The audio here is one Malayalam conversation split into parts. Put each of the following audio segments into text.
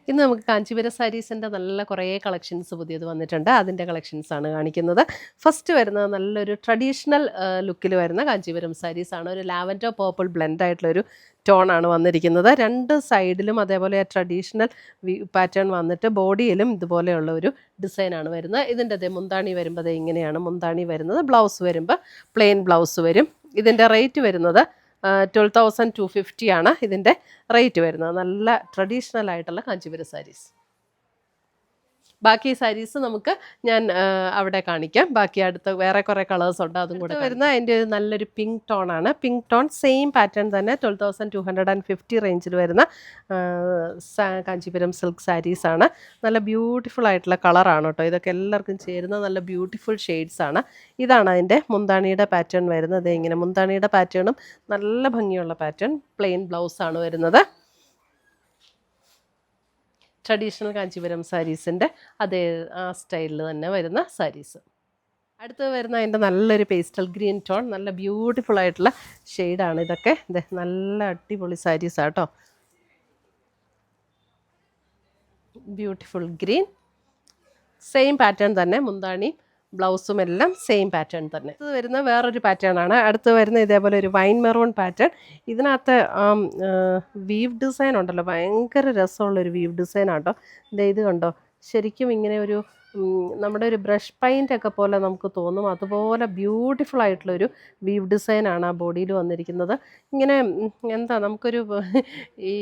ഇന്ന് നമുക്ക് കാഞ്ചീപുരം സാരീസിൻ്റെ നല്ല കുറേ കളക്ഷൻസ് പുതിയത് വന്നിട്ടുണ്ട്. അതിൻ്റെ കളക്ഷൻസാണ് കാണിക്കുന്നത്. ഫസ്റ്റ് വരുന്നത് നല്ലൊരു ട്രഡീഷണൽ ലുക്കിൽ വരുന്ന കാഞ്ചീപുരം സാരീസാണ്. ഒരു ലാവൻഡർ പേർപ്പിൾ ബ്ലെൻഡ് ആയിട്ടുള്ളൊരു ടോണാണ് വന്നിരിക്കുന്നത്. രണ്ട് സൈഡിലും അതേപോലെ ട്രഡീഷണൽ പാറ്റേൺ വന്നിട്ട് ബോഡിയിലും ഇതുപോലെയുള്ള ഒരു ഡിസൈനാണ് വരുന്നത്. ഇതിൻ്റെ മുന്താണി വരുമ്പോൾ ഇങ്ങനെയാണ് മുന്താണി വരുന്നത്. ബ്ലൗസ് വരുമ്പോൾ പ്ലെയിൻ ബ്ലൗസ് വരും. ഇതിൻ്റെ റേറ്റ് വരുന്നത് 12,250 ആണ് ഇതിൻ്റെ റേറ്റ് വരുന്നത്. നല്ല ട്രഡീഷണൽ ആയിട്ടുള്ള കാഞ്ചീപുരം സാരീസ്. ബാക്കി സാരീസ് നമുക്ക് ഞാൻ അവിടെ കാണിക്കാം. ബാക്കി അടുത്ത വേറെ കുറേ കളേഴ്സ് ഉണ്ട്, അതും കൂടെ വരുന്ന അതിൻ്റെ ഒരു നല്ലൊരു പിങ്ക് ടോൺ ആണ്. പിങ്ക് ടോൺ സെയിം പാറ്റേൺ തന്നെ 12,250 റേഞ്ചിൽ വരുന്ന കാഞ്ചീപുരം സിൽക്ക് സാരീസാണ്. നല്ല ബ്യൂട്ടിഫുൾ ആയിട്ടുള്ള കളറാണ് കേട്ടോ. ഇതൊക്കെ എല്ലാവർക്കും ചേരുന്ന നല്ല ബ്യൂട്ടിഫുൾ ഷെയ്ഡ്സ് ആണ്. ഇതാണ് അതിൻ്റെ മുന്താണിയുടെ പാറ്റേൺ വരുന്നത്. ഇങ്ങനെ മുന്താണിയുടെ പാറ്റേണും നല്ല ഭംഗിയുള്ള പാറ്റേൺ. പ്ലെയിൻ ബ്ലൗസാണ് വരുന്നത്. ട്രഡീഷണൽ കാഞ്ചീപുരം സാരീസിൻ്റെ അതേ ആ സ്റ്റൈലിൽ തന്നെ വരുന്ന സാരീസ്. അടുത്ത് വരുന്ന അതിൻ്റെ നല്ലൊരു പേസ്റ്റൽ ഗ്രീൻ ടോൺ, നല്ല ബ്യൂട്ടിഫുൾ ആയിട്ടുള്ള ഷെയ്ഡാണ് ഇതൊക്കെ. നല്ല അടിപൊളി സാരീസാണ് കേട്ടോ. ബ്യൂട്ടിഫുൾ ഗ്രീൻ, സെയിം പാറ്റേൺ തന്നെ. മുന്താണി ബ്ലൗസും എല്ലാം സെയിം പാറ്റേൺ തന്നെ. ഇത് വരുന്ന വേറൊരു പാറ്റേൺ ആണ്. അടുത്ത് വരുന്ന ഇതേപോലെ ഒരു വൈൻ മെറൂൺ പാറ്റേൺ. ഇതിനകത്ത് വീവ് ഡിസൈൻ ഉണ്ടല്ലോ, ഭയങ്കര രസമുള്ളൊരു വീവ് ഡിസൈൻ ആട്ടോ. ഇത് കണ്ടോ, ശരിക്കും ഇങ്ങനെ ഒരു നമ്മുടെ ഒരു ബ്രഷ് പെയിൻ്റ് ഒക്കെ പോലെ നമുക്ക് തോന്നും. അതുപോലെ ബ്യൂട്ടിഫുൾ ആയിട്ടുള്ളൊരു വീവ് ഡിസൈനാണ് ആ ബോഡിയിൽ വന്നിരിക്കുന്നത്. ഇങ്ങനെ എന്താ നമുക്കൊരു ഈ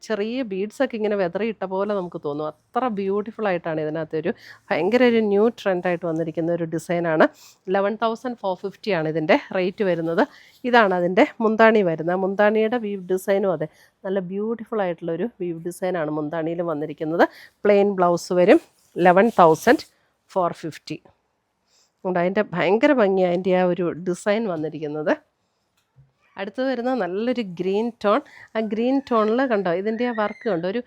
ചെറിയ ബീഡ്സൊക്കെ ഇങ്ങനെ വെതറിയിട്ട പോലെ നമുക്ക് തോന്നും. അത്ര ബ്യൂട്ടിഫുൾ ആയിട്ടാണ് ഇതിനകത്തൊരു ഭയങ്കര ഒരു ന്യൂ ട്രെൻഡായിട്ട് വന്നിരിക്കുന്ന ഒരു ഡിസൈനാണ്. 11,450 ആണ് ഇതിൻ്റെ റേറ്റ് വരുന്നത്. ഇതാണ് അതിൻ്റെ മുന്താണി വരുന്നത്. മുന്താണിയുടെ വീവ് ഡിസൈനും അതെ നല്ല ബ്യൂട്ടിഫുൾ ആയിട്ടുള്ളൊരു വീവ് ഡിസൈനാണ് മുന്താണിയിലും വന്നിരിക്കുന്നത്. പ്ലെയിൻ ബ്ലൗസ് വരും. 11,450 ഉണ്ട്. അതിൻ്റെ ഭയങ്കര ഭംഗിയാണ് അതിൻ്റെ ആ ഒരു ഡിസൈൻ വന്നിരിക്കുന്നത്. അടുത്തത് വരുന്ന നല്ലൊരു ഗ്രീൻ ടോൺ. ആ ഗ്രീൻ ടോണിൽ കണ്ടോ ഇതിൻ്റെ ആ വർക്ക് കണ്ടോ, ഒരു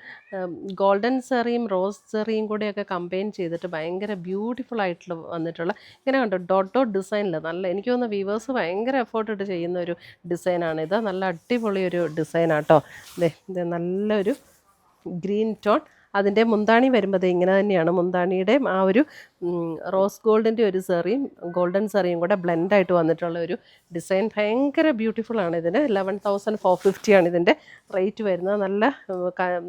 ഗോൾഡൻ സെറിയും റോസ് സെറിയും കൂടെയൊക്കെ കമ്പൈൻ ചെയ്തിട്ട് ഭയങ്കര ബ്യൂട്ടിഫുൾ ആയിട്ടുള്ള വന്നിട്ടുള്ള ഇങ്ങനെ കണ്ടോ ഡോട്ട് ഡോട്ട് ഡിസൈനിൽ നല്ല, എനിക്ക് തോന്നുന്നു വീവേഴ്സ് ഭയങ്കര എഫേർട്ട് ഇട്ട് ചെയ്യുന്ന ഒരു ഡിസൈനാണിത്. നല്ല അടിപൊളി ഒരു ഡിസൈനാട്ടോ. ഇത് നല്ലൊരു ഗ്രീൻ ടോൺ. അതിൻ്റെ മുന്താണി വരുമ്പോൾ ഇങ്ങനെ തന്നെയാണ്. മുന്താണിയുടെ ആ ഒരു റോസ് ഗോൾഡിൻ്റെ ഒരു സെറിയും ഗോൾഡൻ സെറിയും കൂടെ ബ്ലെൻഡായിട്ട് വന്നിട്ടുള്ള ഒരു ഡിസൈൻ ഭയങ്കര ബ്യൂട്ടിഫുള്ളാണ്. ഇതിന് 11,450 ആണ് ഇതിൻ്റെ റേറ്റ് വരുന്നത്. നല്ല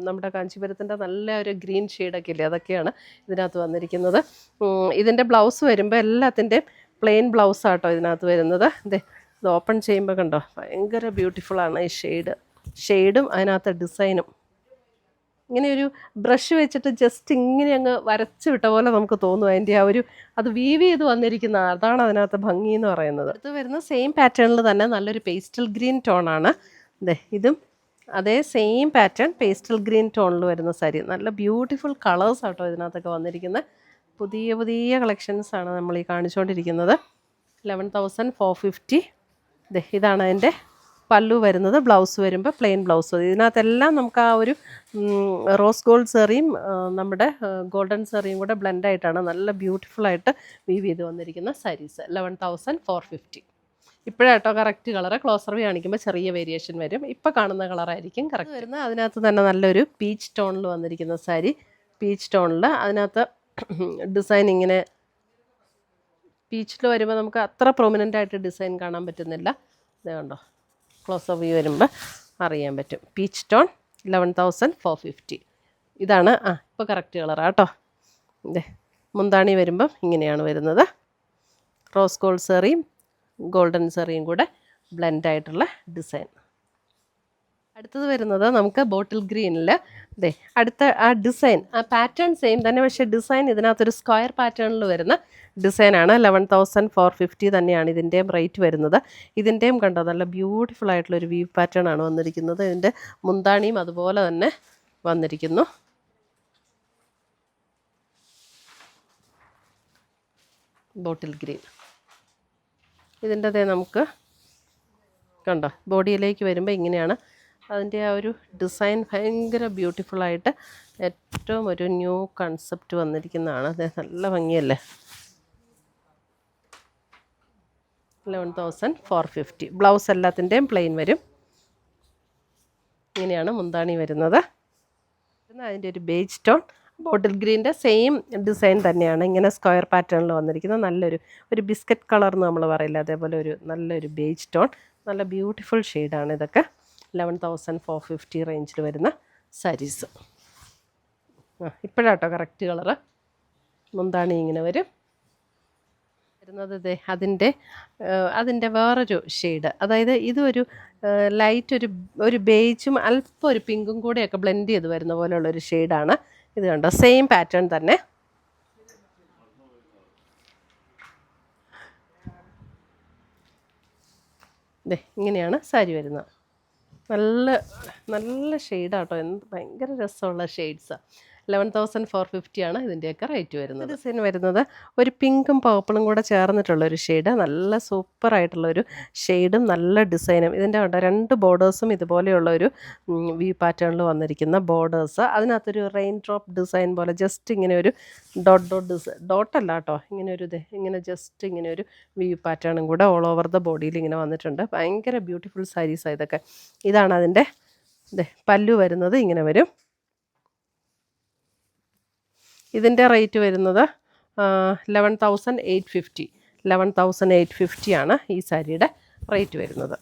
നമ്മുടെ കാഞ്ചീപുരത്തിൻ്റെ നല്ല ഒരു ഗ്രീൻ ഷെയ്ഡൊക്കെ ഇല്ലേ, അതൊക്കെയാണ് ഇതിനകത്ത് വന്നിരിക്കുന്നത്. ഇതിൻ്റെ ബ്ലൗസ് വരുമ്പോൾ എല്ലാത്തിൻ്റെയും പ്ലെയിൻ ബ്ലൗസാട്ടോ ഇതിനകത്ത് വരുന്നത്. ഇത് ഓപ്പൺ ചെയ്യുമ്പോൾ കണ്ടോ ഭയങ്കര ബ്യൂട്ടിഫുള്ളാണ് ഈ ഷെയ്ഡും അതിനകത്ത് ഡിസൈനും. ഇങ്ങനെ ഒരു ബ്രഷ് വെച്ചിട്ട് ജസ്റ്റ് ഇങ്ങനെ അങ്ങ് വരച്ച് വിട്ട പോലെ നമുക്ക് തോന്നും. അതിൻ്റെ ആ ഒരു അത് വീവ് ചെയ്ത് വന്നിരിക്കുന്ന അതാണ് അതിനകത്ത് ഭംഗി എന്ന് പറയുന്നത്. അടുത്ത് വരുന്ന സെയിം പാറ്റേണിൽ തന്നെ നല്ലൊരു പേസ്റ്റൽ ഗ്രീൻ ടോണാണ്. ഇതും അതേ സെയിം പാറ്റേൺ പേസ്റ്റൽ ഗ്രീൻ ടോണിൽ വരുന്ന സാരി. നല്ല ബ്യൂട്ടിഫുൾ കളേഴ്സ് ആട്ടോ ഇതിനകത്തൊക്കെ വന്നിരിക്കുന്നത്. പുതിയ പുതിയ കളക്ഷൻസാണ് നമ്മൾ ഈ കാണിച്ചുകൊണ്ടിരിക്കുന്നത്. 11,450. ഇതാണ് അതിൻ്റെ പല്ലു വരുന്നത്. ബ്ലൗസ് വരുമ്പോൾ പ്ലെയിൻ ബ്ലൗസ്. ഇതിനകത്തെല്ലാം നമുക്ക് ആ ഒരു റോസ് ഗോൾഡ് സെറിയും നമ്മുടെ ഗോൾഡൻ സെറിയും കൂടെ ബ്ലെൻഡായിട്ടാണ് നല്ല ബ്യൂട്ടിഫുള്ളായിട്ട് വീവ് ചെയ്ത് വന്നിരിക്കുന്ന സാരീസ്. 11,450. ഇപ്പോഴാട്ടോ കറക്റ്റ് കളറ്. ക്ലോസർ വ്യൂ കാണിക്കുമ്പോൾ ചെറിയ വേരിയേഷൻ വരും. ഇപ്പോൾ കാണുന്ന കളറായിരിക്കും കറക്റ്റ് വരുന്നത്. അതിനകത്ത് തന്നെ നല്ലൊരു പീച്ച് ടോണിൽ വന്നിരിക്കുന്ന സാരി. പീച്ച് ടോണിൽ അതിനകത്ത് ഡിസൈൻ ഇങ്ങനെ പീച്ചിൽ വരുമ്പോൾ നമുക്ക് അത്ര പ്രൊമിനൻ്റ് ആയിട്ട് ഡിസൈൻ കാണാൻ പറ്റുന്നില്ല. ഇത് കണ്ടോ, ക്ലോസ് ഓഫ് വ്യൂ വരുമ്പോൾ അറിയാൻ പറ്റും. Peach tone 11,450. ഇതാണ് ഇപ്പോൾ കറക്റ്റ് കളറാണ് കേട്ടോ. മുന്താണി വരുമ്പം ഇങ്ങനെയാണ് വരുന്നത്. റോസ് ഗോൾഡ് സെറിയും ഗോൾഡൻ സെറിയും കൂടെ ബ്ലെൻഡായിട്ടുള്ള ഡിസൈൻ. അടുത്തത് വരുന്നത് നമുക്ക് ബോട്ടിൽ ഗ്രീനിൽ അടുത്ത ആ ഡിസൈൻ ആ പാറ്റേൺ സെയിം തന്നെ, പക്ഷേ ഡിസൈൻ ഇതിനകത്തൊരു സ്ക്വയർ പാറ്റേണിൽ വരുന്ന ഡിസൈനാണ്. 11,450 തന്നെയാണ് ഇതിൻ്റെയും റേറ്റ് വരുന്നത്. ഇതിൻ്റെയും കണ്ടോ നല്ല ബ്യൂട്ടിഫുൾ ആയിട്ടുള്ളൊരു വീവ് പാറ്റേൺ ആണ് വന്നിരിക്കുന്നത്. ഇതിൻ്റെ മുന്താണിയും അതുപോലെ തന്നെ വന്നിരിക്കുന്നു. ബോട്ടിൽ ഗ്രീൻ ഇതിൻ്റെ നമുക്ക് കണ്ടോ ബോഡിയിലേക്ക് വരുമ്പോൾ ഇങ്ങനെയാണ് അതിൻ്റെ ആ ഒരു ഡിസൈൻ. ഭയങ്കര ബ്യൂട്ടിഫുള്ളായിട്ട് ഏറ്റവും ഒരു ന്യൂ കൺസെപ്റ്റ് വന്നിരിക്കുന്നതാണ്. അത് നല്ല ഭംഗിയല്ലേ. 11,450. ബ്ലൗസ് എല്ലാത്തിൻ്റെയും പ്ലെയിൻ വരും. ഇങ്ങനെയാണ് മുന്താണി വരുന്നത്. അതിൻ്റെ ഒരു ബേജ് ടോൺ ബോട്ടിൽ ഗ്രീൻ്റെ സെയിം ഡിസൈൻ തന്നെയാണ്, ഇങ്ങനെ സ്ക്വയർ പാറ്റേണിൽ വന്നിരിക്കുന്നത്. ഒരു ബിസ്ക്കറ്റ് കളർ എന്ന് നമ്മൾ പറയില്ല, അതേപോലെ നല്ലൊരു ബേജ് ടോൺ, നല്ല ബ്യൂട്ടിഫുൾ ഷെയ്ഡാണ് ഇതൊക്കെ. 11,450 റേഞ്ചിൽ വരുന്ന സാരീസ്. ഇപ്പോഴാട്ടോ correct colour. മുന്താണി ഇങ്ങനെ വരുന്നത് അതിൻ്റെ വേറൊരു ഷെയ്ഡ്, അതായത് ഇതൊരു ലൈറ്റ് ഒരു ബേജും അല്പം ഒരു പിങ്കും കൂടെയൊക്കെ ബ്ലെൻഡ് ചെയ്ത് വരുന്ന പോലെയുള്ളൊരു ഷെയ്ഡാണ് ഇത്. കണ്ടോ, സെയിം പാറ്റേൺ തന്നെ. ഇങ്ങനെയാണ് സാരി വരുന്നത്. നല്ല നല്ല ഷെയ്ഡാട്ടോ, ഭയങ്കര രസമുള്ള ഷെയ്ഡ്സാണ്. 11,450 ആണ് ഇതിൻ്റെയൊക്കെ റേറ്റ് വരുന്നത്. ഡിസൈൻ വരുന്നത് ഒരു പിങ്കും പർപ്പിളും കൂടെ ചേർന്നിട്ടുള്ളൊരു ഷെയ്ഡ്, നല്ല സൂപ്പറായിട്ടുള്ളൊരു ഷെയ്ഡും നല്ല ഡിസൈനും. ഇതിൻ്റെ കണ്ടോ 2 ബോർഡേഴ്സും ഇതുപോലെയുള്ളൊരു വ്യൂ പാറ്റേണിൽ വന്നിരിക്കുന്ന ബോർഡേഴ്സ്. അതിനകത്തൊരു റെയിൻ ഡ്രോപ്പ് ഡിസൈൻ പോലെ ജസ്റ്റ് ഇങ്ങനെ ഒരു ഡോട്ടല്ല കേട്ടോ, ഇങ്ങനെ ജസ്റ്റ് ഇങ്ങനെ ഒരു വ്യൂ പാറ്റേണും കൂടെ ഓൾ ഓവർ ദ ബോഡിയിൽ ഇങ്ങനെ വന്നിട്ടുണ്ട്. ഭയങ്കര ബ്യൂട്ടിഫുൾ സാരീസാണ് ഇതൊക്കെ. ഇതാണ് അതിൻ്റെ പല്ലു വരുന്നത്, ഇങ്ങനെ വരും. ഇതിൻ്റെ റേറ്റ് വരുന്നത് 11,850 ആണ് ഈ സാരിയുടെ റേറ്റ് വരുന്നത്.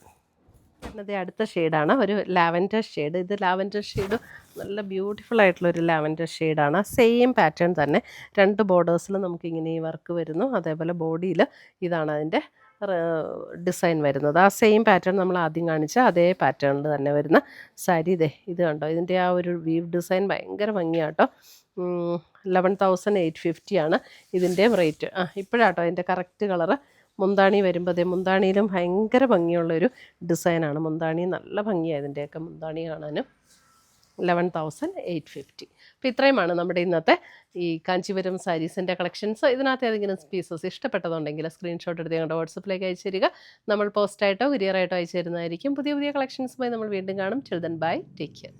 പിന്നെ അടുത്ത ഷെയ്ഡാണ് ഒരു ലാവൻഡർ ഷെയ്ഡ്. ഇത് ലാവൻഡർ ഷെയ്ഡ് നല്ല ബ്യൂട്ടിഫുൾ ആയിട്ടുള്ളൊരു ലാവൻഡർ ഷെയ്ഡാണ്. സെയിം പാറ്റേൺ തന്നെ, 2 ബോർഡേഴ്സിൽ നമുക്കിങ്ങനെ ഈ വർക്ക് വരുന്നു. അതേപോലെ ബോഡിയിൽ ഇതാണ് അതിൻ്റെ ഡിസൈൻ വരുന്നത്. ആ സെയിം പാറ്റേൺ നമ്മൾ ആദ്യം കാണിച്ച അതേ പാറ്റേണിൽ തന്നെ വരുന്ന സാരി. ഇത് കണ്ടോ, ഇതിൻ്റെ ആ ഒരു വീവ് ഡിസൈൻ ഭയങ്കര ഭംഗിയാട്ടോ. 11,850 ആണ് ഇതിൻ്റെയും റേറ്റ്. ഇപ്പോഴാട്ടോ അതിൻ്റെ കറക്റ്റ് കളറ്. മുന്താണി വരുമ്പോൾ മുന്താണിയിലും ഭയങ്കര ഭംഗിയുള്ളൊരു ഡിസൈനാണ്. മുന്താണി നല്ല ഭംഗിയാണ് ഇതിൻ്റെയൊക്കെ മുന്താണി കാണാനും. 11,850. അപ്പോൾ ഇത്രയുമാണ് നമ്മുടെ ഇന്നത്തെ ഈ കാഞ്ചീപുരം സാരീസിൻ്റെ കളക്ഷൻസ്. ഇതിനകത്ത് ഏതെങ്കിലും പീസസ് ഇഷ്ടപ്പെട്ടതുണ്ടെങ്കിൽ സ്ക്രീൻഷോട്ട് എടുത്ത് ഞങ്ങളുടെ വാട്സപ്പിലേക്ക് അയച്ചു തരിക. നമ്മൾ പോസ്റ്റായിട്ടോ കൊറിയറായിട്ടോ അയച്ചു തരുന്നതായിരിക്കും. പുതിയ കളക്ഷൻസുമായി നമ്മൾ വീണ്ടും കാണും. Till then bye, take care.